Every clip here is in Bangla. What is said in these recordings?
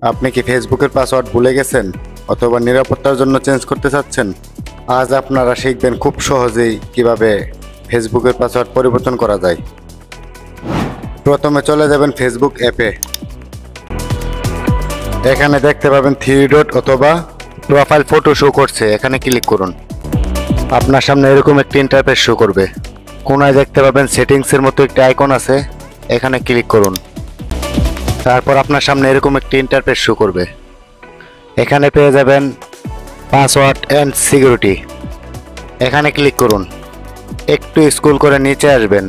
আপনি কি ফেসবুকের পাসওয়ার্ড ভুলে গেছেন অথবা নিরাপত্তার জন্য চেঞ্জ করতে চাচ্ছেন? আজ আপনারা শিখবেন খুব সহজেই কিভাবে ফেসবুকের পাসওয়ার্ড পরিবর্তন করা যায়। প্রথমে চলে যাবেন ফেসবুক অ্যাপে। এখানে দেখতে পাবেন 3 ডট অথবা প্রোফাইল ফটো শো করছে, এখানে ক্লিক করুন। আপনার সামনে এরকম একটি ইন্টারফেস শো করবে। কোনায় দেখতে পাবেন সেটিংসের মতো একটি আইকন আছে, এখানে ক্লিক করুন। তারপর আপনার সামনে এরকম একটি ইন্টারফেস শো করবে। এখানে পেয়ে যাবেন পাসওয়ার্ড অ্যান্ড সিকিউরিটি, এখানে ক্লিক করুন। একটু স্ক্রল করে নিচে আসবেন।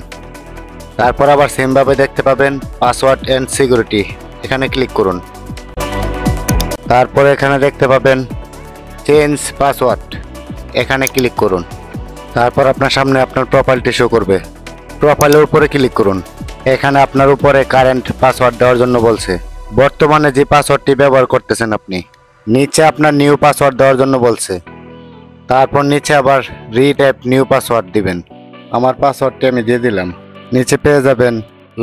তারপর আবার সেমভাবে দেখতে পাবেন পাসওয়ার্ড অ্যান্ড সিকিউরিটি, এখানে ক্লিক করুন। তারপর এখানে দেখতে পাবেন চেঞ্জ পাসওয়ার্ড, এখানে ক্লিক করুন। তারপর আপনার সামনে আপনার প্রোফাইলটি শো করবে। প্রোফাইলের উপরে ক্লিক করুন। এখানে আপনার উপরে কারেন্ট পাসওয়ার্ড দেওয়ার জন্য বলছে, বর্তমানে যে পাসওয়ার্ডটি ব্যবহার করতেছেন আপনি। নিচে আপনার নিউ পাসওয়ার্ড দেওয়ার জন্য বলছে। তারপর নিচে আবার রিটাইপ নিউ পাসওয়ার্ড দিবেন। আমার পাসওয়ার্ডটি আমি দিয়ে দিলাম। নিচে পেয়ে যাবেন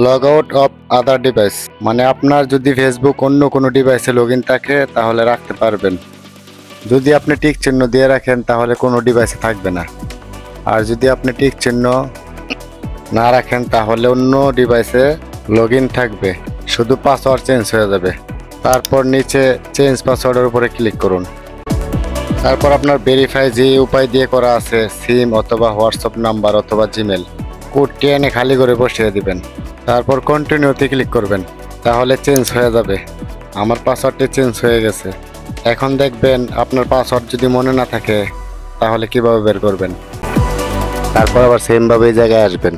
log out of other device, মানে আপনার যদি ফেসবুক অন্য কোনো ডিভাইসে লগ ইন থাকে তাহলে রাখতে পারবেন। যদি আপনি টিক চিহ্ন দিয়ে রাখেন তাহলে কোনো ডিভাইসে থাকবে না, আর যদি আপনি টিক চিহ্ন না রাখেন তাহলে অন্য ডিভাইসে লগ ইন থাকবে, শুধু পাসওয়ার্ড চেঞ্জ হয়ে যাবে। তারপর নিচে চেঞ্জ পাসওয়ার্ডের উপরে ক্লিক করুন। তারপর আপনার ভেরিফাই যে উপায় দিয়ে করা আছে, সিম অথবা হোয়াটসঅ্যাপ নাম্বার অথবা জিমেল, কোডটি এনে খালি করে বসিয়ে দিবেন। তারপর কন্টিনিউতে ক্লিক করবেন, তাহলে চেঞ্জ হয়ে যাবে। আমার পাসওয়ার্ডটি চেঞ্জ হয়ে গেছে। এখন দেখবেন আপনার পাসওয়ার্ড যদি মনে না থাকে তাহলে কিভাবে বের করবেন। তারপর আবার সেমভাবে এই জায়গায় আসবেন।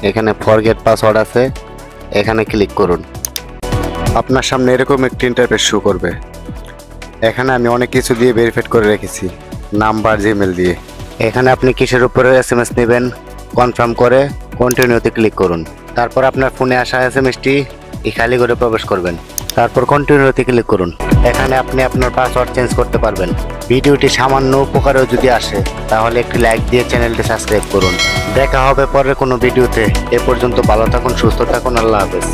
এখানে ফরগেট পাসওয়ার্ড আছে, এখানে ক্লিক করুন। আপনার সামনে এরকম একটি ইন্টারফেস শো করবে। এখানে আমি অনেক কিছু দিয়ে ভেরিফাই করে রেখেছি, নাম্বার জিমেল দিয়ে। এখানে আপনি কিসের উপরে SMS নেবেন কনফার্ম করে কন্টিনিউতে ক্লিক করুন। তারপর আপনার ফোনে আসা SMSটি খালি করে প্রবেশ করবেন। তারপর কন্টিনিউতে ক্লিক করুন। এখানে আপনি আপনার পাসওয়ার্ড চেঞ্জ করতে পারবেন। ভিডিওটি সামান্য উপকারেও যদি আসে তাহলে একটি লাইক দিয়ে চ্যানেলটি সাবস্ক্রাইব করুন। দেখা হবে পরের কোনো ভিডিওতে। এ পর্যন্ত ভালো থাকুন, সুস্থ থাকুন, আল্লাহ হাফেজ।